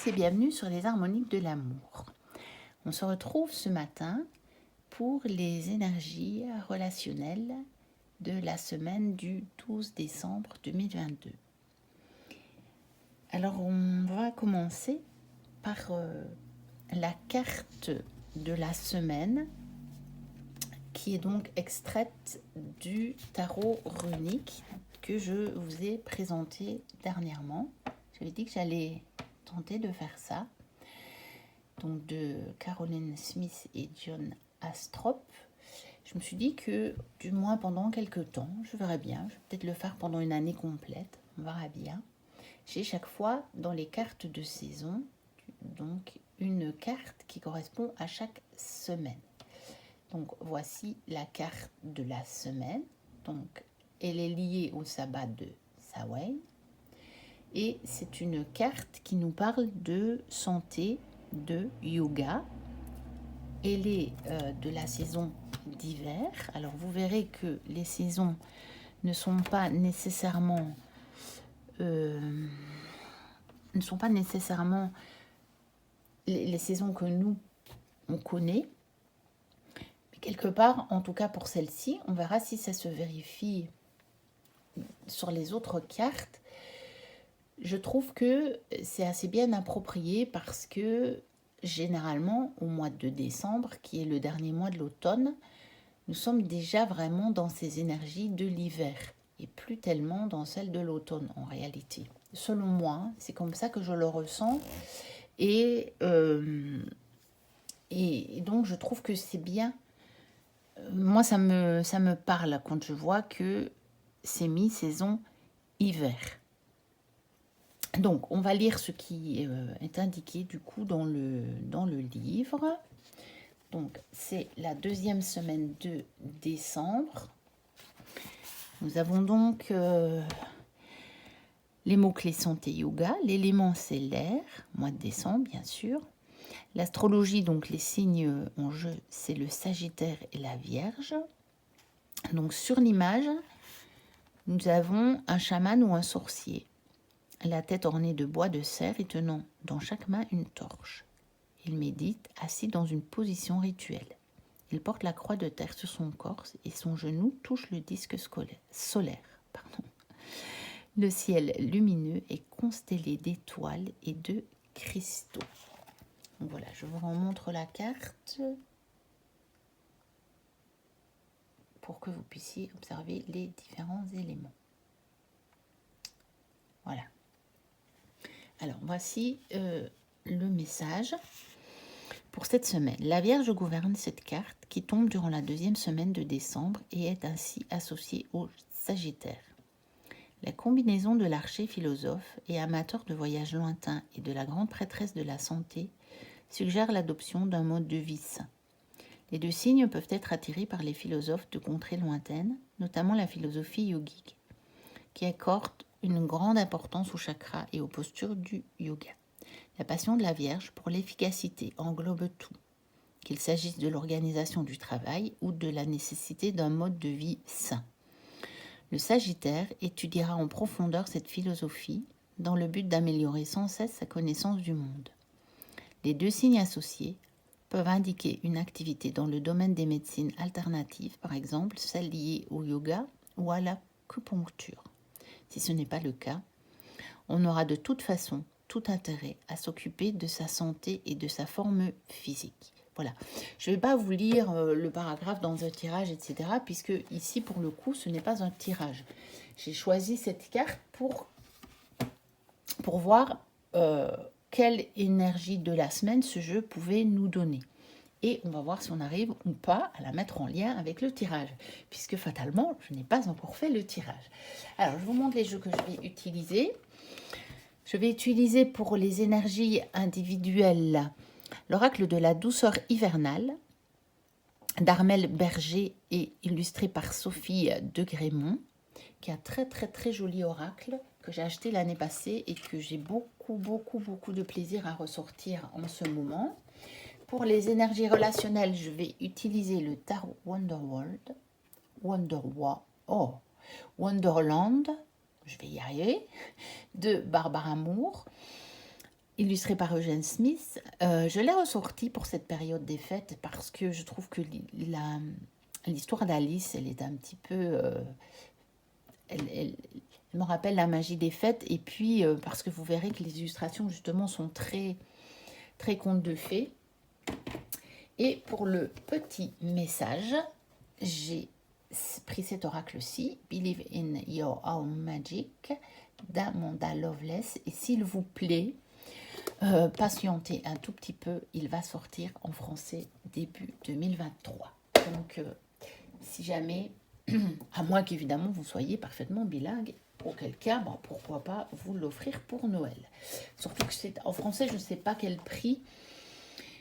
et bienvenue sur les harmoniques de l'amour. On se retrouve ce matin pour les énergies relationnelles de la semaine du 12 décembre 2022. Alors on va commencer par la carte de la semaine qui est donc extraite du tarot runique que je vous ai présenté dernièrement. J'avais dit que j'allais tenter de faire ça. Donc de Caroline Smith et John Astrop. Je me suis dit que du moins pendant quelques temps, je verrai bien. Je vais peut-être le faire pendant une année complète. On verra bien. J'ai chaque fois dans les cartes de saison donc une carte qui correspond à chaque semaine. Donc voici la carte de la semaine. Donc elle est liée au sabbat de Samhain. Et c'est une carte qui nous parle de santé, de yoga. Elle est de la saison d'hiver. Alors vous verrez que les saisons ne sont pas nécessairement les saisons que nous on connaît. Mais quelque part, en tout cas pour celle-ci, on verra si ça se vérifie sur les autres cartes. Je trouve que c'est assez bien approprié parce que généralement, au mois de décembre, qui est le dernier mois de l'automne, nous sommes déjà vraiment dans ces énergies de l'hiver et plus tellement dans celles de l'automne en réalité. Selon moi, c'est comme ça que je le ressens et donc je trouve que c'est bien. Moi, ça me parle quand je vois que c'est mi-saison hiver. Donc, on va lire ce qui est indiqué du coup dans le livre. Donc, c'est la deuxième semaine de décembre. Nous avons donc les mots-clés santé yoga. L'élément, c'est l'air, mois de décembre, bien sûr. L'astrologie, donc les signes en jeu, c'est le Sagittaire et la Vierge. Donc, sur l'image, nous avons un chaman ou un sorcier. La tête ornée de bois de cerf et tenant dans chaque main une torche. Il médite, assis dans une position rituelle. Il porte la croix de terre sur son corps et son genou touche le disque solaire. Le ciel lumineux est constellé d'étoiles et de cristaux. Donc voilà, je vous remontre la carte pour que vous puissiez observer les différents éléments. Voilà. Alors, voici le message pour cette semaine. La Vierge gouverne cette carte qui tombe durant la deuxième semaine de décembre et est ainsi associée au Sagittaire. La combinaison de l'archer philosophe et amateur de voyages lointains et de la grande prêtresse de la santé suggère l'adoption d'un mode de vie sain. Les deux signes peuvent être attirés par les philosophes de contrées lointaines, notamment la philosophie yogique, qui accorde une grande importance aux chakras et aux postures du yoga. La passion de la Vierge pour l'efficacité englobe tout, qu'il s'agisse de l'organisation du travail ou de la nécessité d'un mode de vie sain. Le Sagittaire étudiera en profondeur cette philosophie dans le but d'améliorer sans cesse sa connaissance du monde. Les deux signes associés peuvent indiquer une activité dans le domaine des médecines alternatives, par exemple celles liées au yoga ou à l'acupuncture. Si ce n'est pas le cas, on aura de toute façon tout intérêt à s'occuper de sa santé et de sa forme physique. Voilà, je ne vais pas vous lire le paragraphe dans un tirage, etc., puisque ici, pour le coup, ce n'est pas un tirage. J'ai choisi cette carte pour voir quelle énergie de la semaine ce jeu pouvait nous donner. Et on va voir si on arrive ou pas à la mettre en lien avec le tirage, puisque fatalement, je n'ai pas encore fait le tirage. Alors, je vous montre les jeux que je vais utiliser. Je vais utiliser pour les énergies individuelles l'oracle de la douceur hivernale d'Armel Berger et illustré par Sophie de Grémont, qui a très très très joli oracle que j'ai acheté l'année passée et que j'ai beaucoup de plaisir à ressortir en ce moment. Pour les énergies relationnelles, je vais utiliser le tarot Wonderland, je vais y arriver, de Barbara Moore. illustré par Eugène Smith. Je l'ai ressorti pour cette période des fêtes parce que je trouve que l'histoire d'Alice, elle est un petit peu... elle me rappelle la magie des fêtes. Et puis, parce que vous verrez que les illustrations, justement, sont très, très contes de fées. Et pour le petit message, j'ai pris cet oracle-ci, Believe in your own magic, d'Amanda Loveless. Et s'il vous plaît, patientez un tout petit peu, il va sortir en français début 2023. Donc, si jamais, à moins qu'évidemment vous soyez parfaitement bilingue, auquel cas, bon, pourquoi pas vous l'offrir pour Noël. Surtout que c'est en français, je ne sais pas quel prix,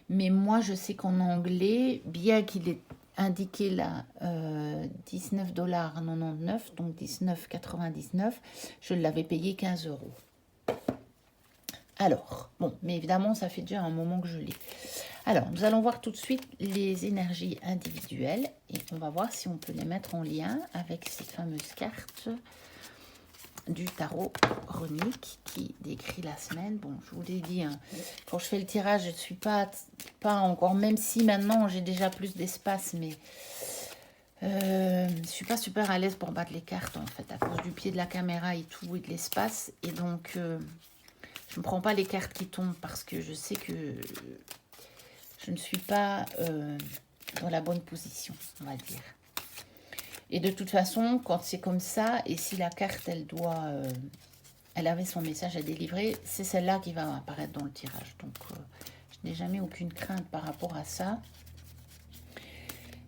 mais moi je sais qu'en anglais, bien qu'il est indiqué là 19,99 $, donc 19,99 $, je l'avais payé 15 €. Alors, bon, mais évidemment, ça fait déjà un moment que je l'ai. Alors, nous allons voir tout de suite les énergies individuelles et on va voir si on peut les mettre en lien avec ces fameuses cartes du tarot runique qui décrit la semaine. Bon, je vous l'ai dit, hein, quand je fais le tirage, je ne suis pas encore, même si maintenant j'ai déjà plus d'espace, mais je ne suis pas super à l'aise pour battre les cartes en fait, à cause du pied de la caméra et tout, et de l'espace. Et donc, je ne prends pas les cartes qui tombent parce que je sais que je ne suis pas dans la bonne position, on va dire. Et de toute façon, quand c'est comme ça, et si la carte, elle avait son message à délivrer, c'est celle-là qui va apparaître dans le tirage. Donc, je n'ai jamais aucune crainte par rapport à ça.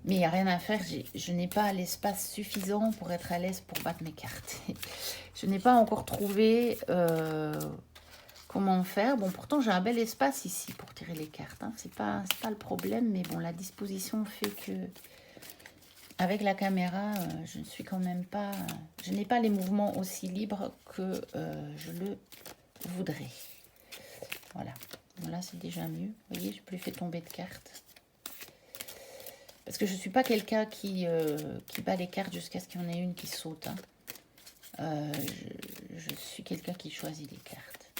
Mais il n'y a rien à faire, je n'ai pas l'espace suffisant pour être à l'aise pour battre mes cartes. Je n'ai pas encore trouvé comment faire. Bon, pourtant, j'ai un bel espace ici pour tirer les cartes. Hein. C'est pas le problème, mais bon, la disposition fait que... Avec la caméra, je ne suis quand même pas... je n'ai pas les mouvements aussi libres que je le voudrais. Voilà. Voilà, c'est déjà mieux. Vous voyez, je n'ai plus fait tomber de cartes. Parce que je ne suis pas quelqu'un qui bat les cartes jusqu'à ce qu'il y en ait une qui saute. Hein. Je suis quelqu'un qui choisit les cartes.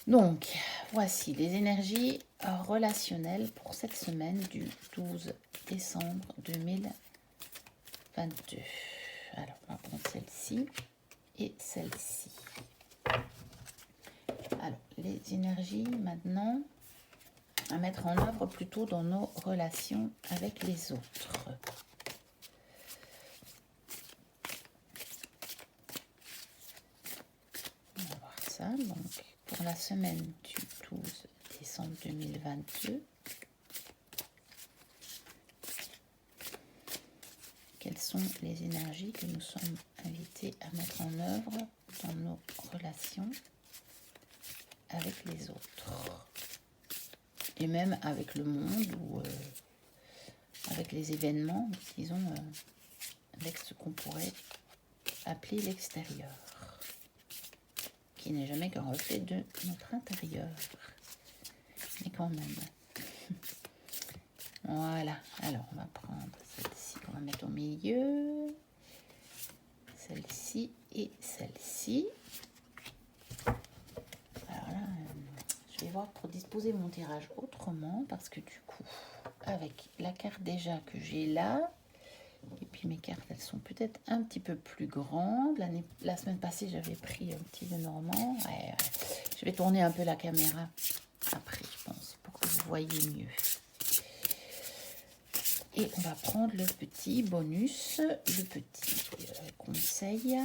Donc, voici les énergies relationnelles pour cette semaine du 12 décembre 2022. Alors, on va prendre celle-ci et celle-ci. Alors, les énergies maintenant à mettre en œuvre plutôt dans nos relations avec les autres. On va voir ça. Donc, pour la semaine du 12 décembre 2022, quelles sont les énergies que nous sommes invités à mettre en œuvre dans nos relations avec les autres et même avec le monde ou avec les événements, disons, avec ce qu'on pourrait appeler l'extérieur, qui n'est jamais qu'un reflet de notre intérieur, mais quand même. Voilà, alors on va prendre celle-ci qu'on va mettre au milieu, celle-ci et celle-ci. Alors là, je vais voir pour disposer mon tirage autrement, parce que du coup, avec la carte déjà que j'ai là, et puis mes cartes, elles sont peut-être un petit peu plus grandes. La semaine passée, j'avais pris un petit Lenormand. Ouais. Je vais tourner un peu la caméra après, je pense, pour que vous voyez mieux. Et on va prendre le petit bonus, le petit conseil,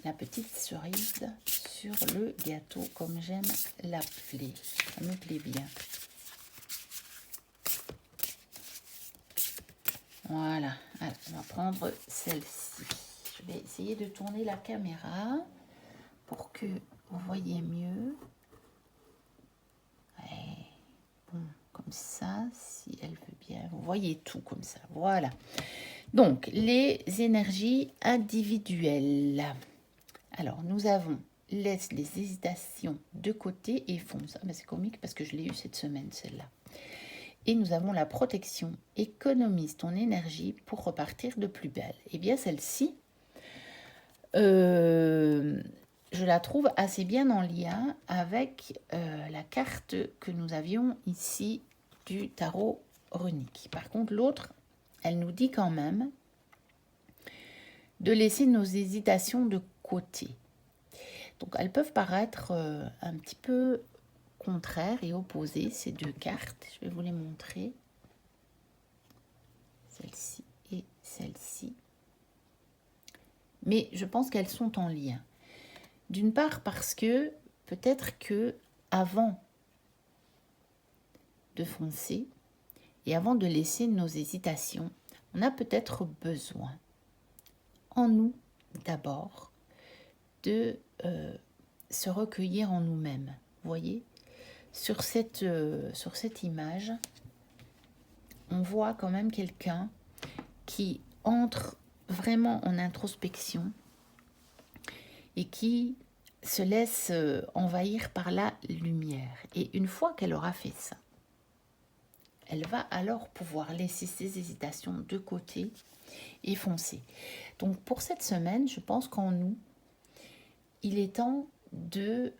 la petite cerise sur le gâteau, comme j'aime l'appeler. Ça me plaît bien. Voilà, alors, on va prendre celle-ci. Je vais essayer de tourner la caméra pour que vous voyez mieux. Ouais. Bon, comme ça, si elle veut bien. Vous voyez tout comme ça, voilà. Donc, les énergies individuelles. Alors, nous avons laisse les hésitations de côté et fonce. Ah, ben c'est comique parce que je l'ai eu cette semaine, celle-là. Et nous avons la protection. Économise ton énergie pour repartir de plus belle. Eh bien, celle-ci, je je la trouve assez bien en lien avec la carte que nous avions ici du tarot runique. Par contre, l'autre, elle nous dit quand même de laisser nos hésitations de côté. Donc, elles peuvent paraître un petit peu contraires et opposées, ces deux cartes. Je vais vous les montrer. Celle-ci et celle-ci. Mais je pense qu'elles sont en lien. D'une part parce que peut-être que avant de foncer et avant de laisser nos hésitations, on a peut-être besoin en nous d'abord de se recueillir en nous-mêmes. Vous voyez, sur cette image, on voit quand même quelqu'un qui entre vraiment en introspection et qui se laisse envahir par la lumière. Et une fois qu'elle aura fait ça, elle va alors pouvoir laisser ses hésitations de côté et foncer. Donc pour cette semaine, je pense qu'en nous, il est temps de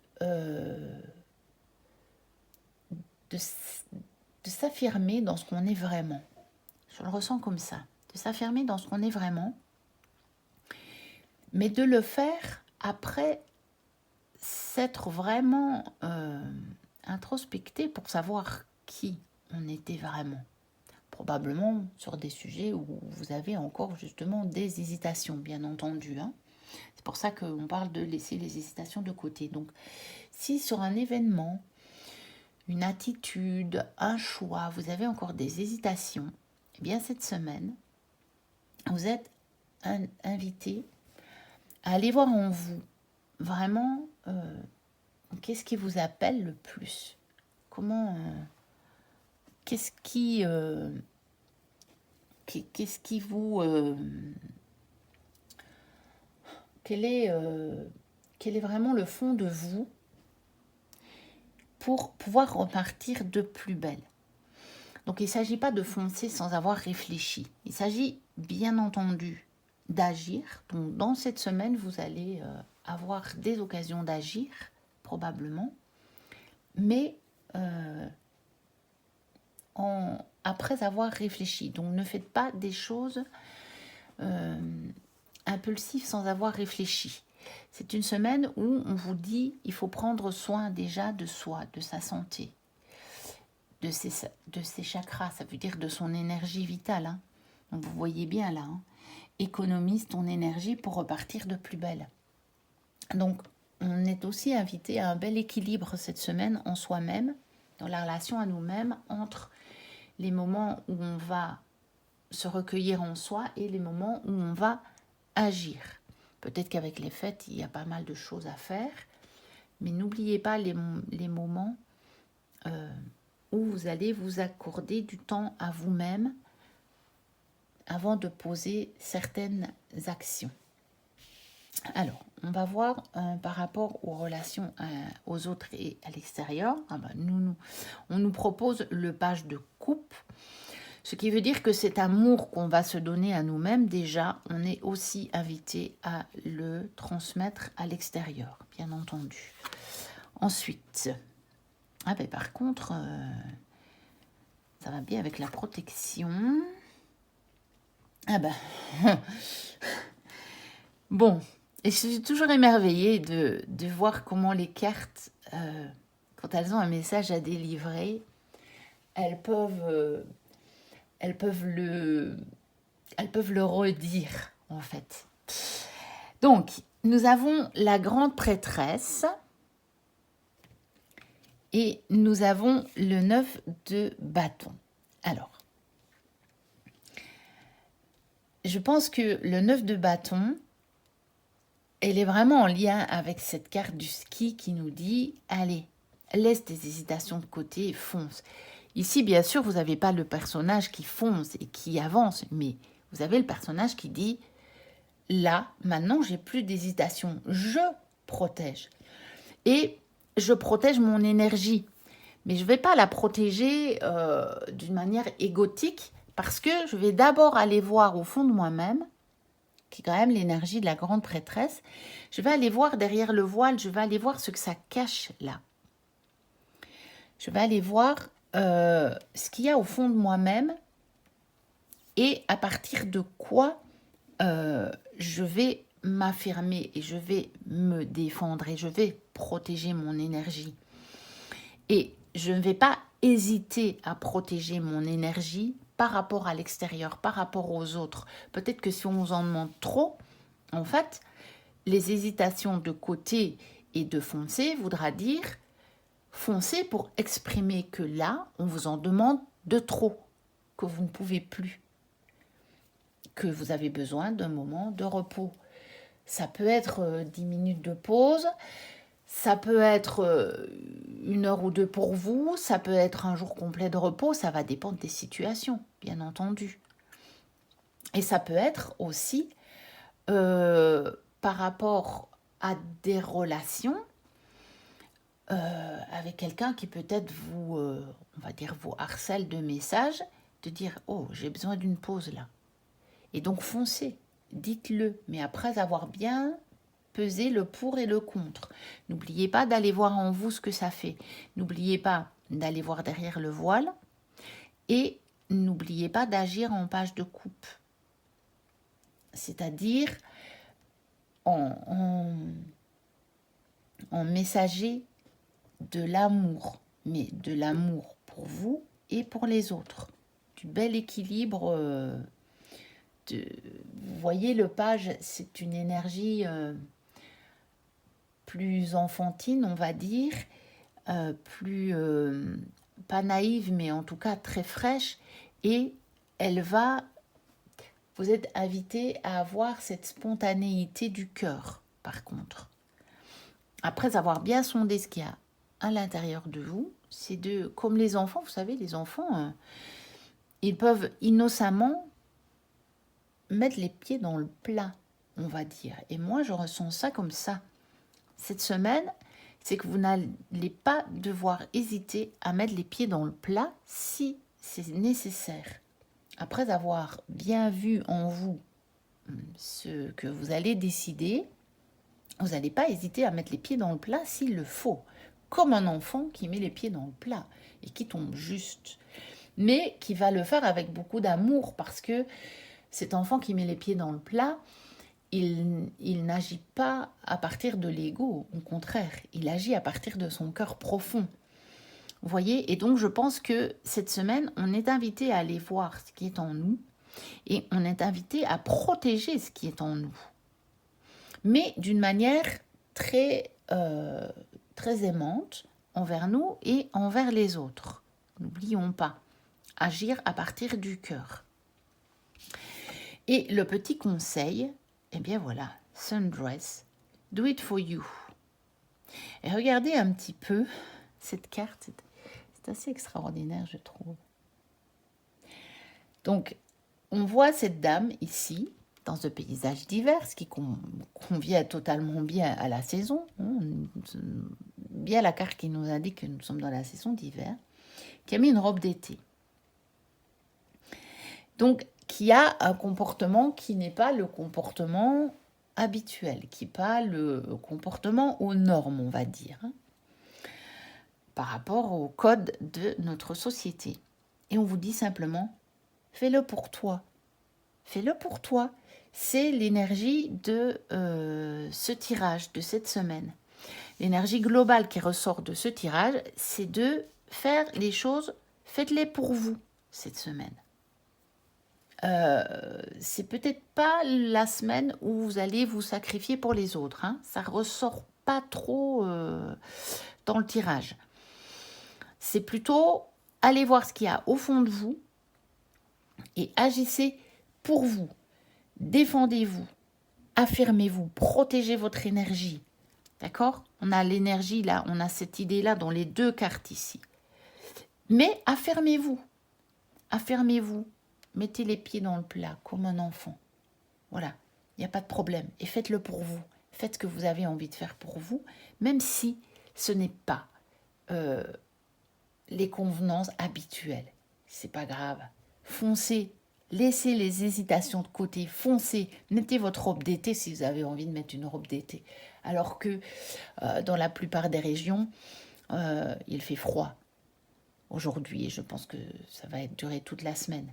s'affirmer dans ce qu'on est vraiment. Je le ressens comme ça, de s'affirmer dans ce qu'on est vraiment, mais de le faire après s'être vraiment introspecté pour savoir qui on était vraiment. Probablement sur des sujets où vous avez encore justement des hésitations, bien entendu. Hein. C'est pour ça qu'on parle de laisser les hésitations de côté. Donc, si sur un événement, une attitude, un choix, vous avez encore des hésitations, eh bien cette semaine, vous êtes invité à aller voir en vous vraiment qu'est-ce qui vous appelle le plus. Comment qu'est-ce qui vous quel est vraiment le fond de vous pour pouvoir repartir de plus belle. Donc il ne s'agit pas de foncer sans avoir réfléchi. Il s'agit bien entendu d'agir. Donc dans cette semaine, vous allez avoir des occasions d'agir, probablement, mais après avoir réfléchi. Donc ne faites pas des choses impulsives sans avoir réfléchi. C'est une semaine où on vous dit il faut prendre soin déjà de soi, de sa santé, de ses chakras, ça veut dire de son énergie vitale. Hein. Donc vous voyez bien là, hein. Économise ton énergie pour repartir de plus belle. Donc on est aussi invité à un bel équilibre cette semaine en soi-même, dans la relation à nous-mêmes, entre les moments où on va se recueillir en soi et les moments où on va agir. Peut-être qu'avec les fêtes, il y a pas mal de choses à faire, mais n'oubliez pas les moments où vous allez vous accorder du temps à vous-même avant de poser certaines actions. Alors, on va voir par rapport aux relations aux autres et à l'extérieur. On nous propose le page de coupe. Ce qui veut dire que cet amour qu'on va se donner à nous-mêmes, déjà, on est aussi invité à le transmettre à l'extérieur, bien entendu. Ensuite, par contre, ça va bien avec la protection. Bon, et je suis toujours émerveillée de voir comment les cartes, quand elles ont un message à délivrer, elles peuvent le redire, en fait. Donc, nous avons la grande prêtresse et nous avons le 9 de bâton. Alors, je pense que le 9 de bâton, elle est vraiment en lien avec cette carte du ski qui nous dit « Allez, laisse tes hésitations de côté et fonce ». Ici, bien sûr, vous n'avez pas le personnage qui fonce et qui avance, mais vous avez le personnage qui dit « Là, maintenant, j'ai plus d'hésitation. Je protège. Et je protège mon énergie. Mais je ne vais pas la protéger d'une manière égotique parce que je vais d'abord aller voir au fond de moi-même qui est quand même l'énergie de la grande prêtresse. Je vais aller voir derrière le voile, je vais aller voir ce que ça cache là. Je vais aller voir ce qu'il y a au fond de moi-même et à partir de quoi je vais m'affirmer et je vais me défendre et je vais protéger mon énergie. Et je ne vais pas hésiter à protéger mon énergie par rapport à l'extérieur, par rapport aux autres. Peut-être que si on vous en demande trop, en fait, les hésitations de côté et de foncer voudra dire foncer pour exprimer que là, on vous en demande de trop, que vous ne pouvez plus, que vous avez besoin d'un moment de repos. Ça peut être 10 minutes de pause, ça peut être 1 heure ou 2 pour vous, ça peut être un jour complet de repos, ça va dépendre des situations, bien entendu. Et ça peut être aussi par rapport à des relations avec quelqu'un qui peut-être vous, on va dire, vous harcèle de messages, de dire « Oh, j'ai besoin d'une pause là ». Et donc foncez, dites-le, mais après avoir bien pesé le pour et le contre. N'oubliez pas d'aller voir en vous ce que ça fait. N'oubliez pas d'aller voir derrière le voile et n'oubliez pas d'agir en page de coupe. C'est-à-dire en messager de l'amour, mais de l'amour pour vous et pour les autres. Du bel équilibre. Vous voyez, le page, c'est une énergie plus enfantine, on va dire, plus, pas naïve, mais en tout cas très fraîche. Et elle va, vous êtes invité à avoir cette spontanéité du cœur, par contre. Après avoir bien sondé ce qu'il y a à l'intérieur de vous, c'est comme les enfants, vous savez, les enfants, ils peuvent innocemment mettre les pieds dans le plat, on va dire. Et moi, je ressens ça comme ça. Cette semaine, c'est que vous n'allez pas devoir hésiter à mettre les pieds dans le plat si c'est nécessaire. Après avoir bien vu en vous ce que vous allez décider, vous n'allez pas hésiter à mettre les pieds dans le plat s'il le faut. Comme un enfant qui met les pieds dans le plat et qui tombe juste. Mais qui va le faire avec beaucoup d'amour parce que cet enfant qui met les pieds dans le plat, il n'agit pas à partir de l'ego, au contraire, il agit à partir de son cœur profond. Vous voyez, et donc je pense que cette semaine, on est invité à aller voir ce qui est en nous et on est invité à protéger ce qui est en nous. Mais d'une manière très, très aimante envers nous et envers les autres. N'oublions pas, agir à partir du cœur. Et le petit conseil, eh bien voilà, Sundress, do it for you. Et regardez un petit peu cette carte, c'est assez extraordinaire, je trouve. Donc, on voit cette dame ici, dans ce paysage d'hiver, ce qui convient totalement bien à la saison. Bien la carte qui nous indique que nous sommes dans la saison d'hiver, qui a mis une robe d'été. Donc, qui a un comportement qui n'est pas le comportement habituel, qui n'est pas le comportement aux normes, on va dire, par rapport au code de notre société. Et on vous dit simplement, fais-le pour toi. Fais-le pour toi. C'est l'énergie de ce tirage, de cette semaine. L'énergie globale qui ressort de ce tirage, c'est de faire les choses, faites-les pour vous cette semaine. C'est peut-être pas la semaine où vous allez vous sacrifier pour les autres. Ça ressort pas trop dans le tirage. C'est plutôt aller voir ce qu'il y a au fond de vous et agissez pour vous. Défendez-vous, affirmez-vous, protégez votre énergie. D'accord? On a l'énergie là, on a cette idée-là dans les deux cartes ici. Mais affirmez-vous. Affirmez-vous. Mettez les pieds dans le plat comme un enfant. Voilà, il n'y a pas de problème. Et faites-le pour vous. Faites ce que vous avez envie de faire pour vous, même si ce n'est pas les convenances habituelles. C'est pas grave. Foncez Laissez les hésitations de côté, foncez, mettez votre robe d'été si vous avez envie de mettre une robe d'été. Alors que dans la plupart des régions, il fait froid aujourd'hui et je pense que ça va durer toute la semaine.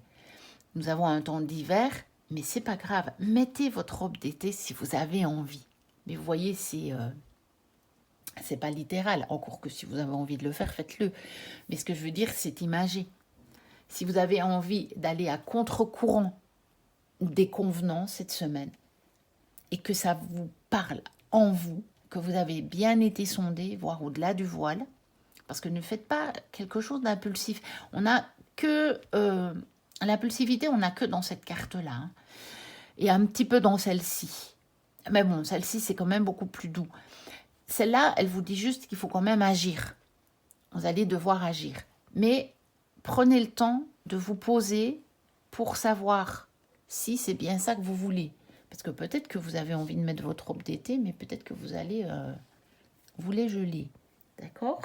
Nous avons un temps d'hiver, mais c'est pas grave. Mettez votre robe d'été si vous avez envie. Mais vous voyez, c'est pas littéral. Encore que si vous avez envie de le faire, faites-le. Mais ce que je veux dire, c'est imagé. Si vous avez envie d'aller à contre-courant des convenants cette semaine et que ça vous parle en vous, que vous avez bien été sondé, voire au-delà du voile, parce que ne faites pas quelque chose d'impulsif. On n'a que... l'impulsivité, on n'a que dans cette carte-là. Hein, et un petit peu dans celle-ci. Mais bon, celle-ci, c'est quand même beaucoup plus doux. Celle-là, elle vous dit juste qu'il faut quand même agir. Vous allez devoir agir. Mais prenez le temps de vous poser pour savoir si c'est bien ça que vous voulez. Parce que peut-être que vous avez envie de mettre votre robe d'été, mais peut-être que vous allez vous les geler. D'accord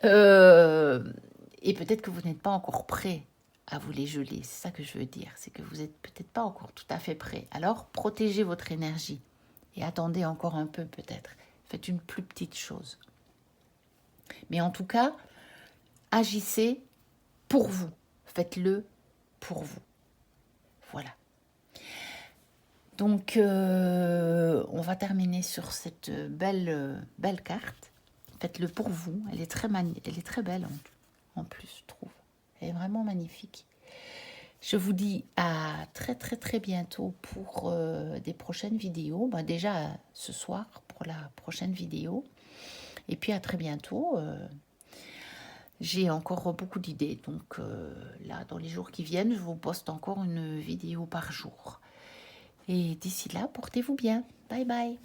Et peut-être que vous n'êtes pas encore prêt à vous les geler. C'est ça que je veux dire. C'est que vous n'êtes peut-être pas encore tout à fait prêt. Alors, protégez votre énergie. Et attendez encore un peu peut-être. Faites une plus petite chose. Mais en tout cas, agissez pour vous. Faites-le pour vous. Voilà. Donc, on va terminer sur cette belle carte. Faites-le pour vous. Elle est très belle en plus, je trouve. Elle est vraiment magnifique. Je vous dis à très bientôt pour des prochaines vidéos. Bah, déjà ce soir pour la prochaine vidéo. Et puis à très bientôt. J'ai encore beaucoup d'idées. Donc là, dans les jours qui viennent, je vous poste encore une vidéo par jour. Et d'ici là, portez-vous bien. Bye bye.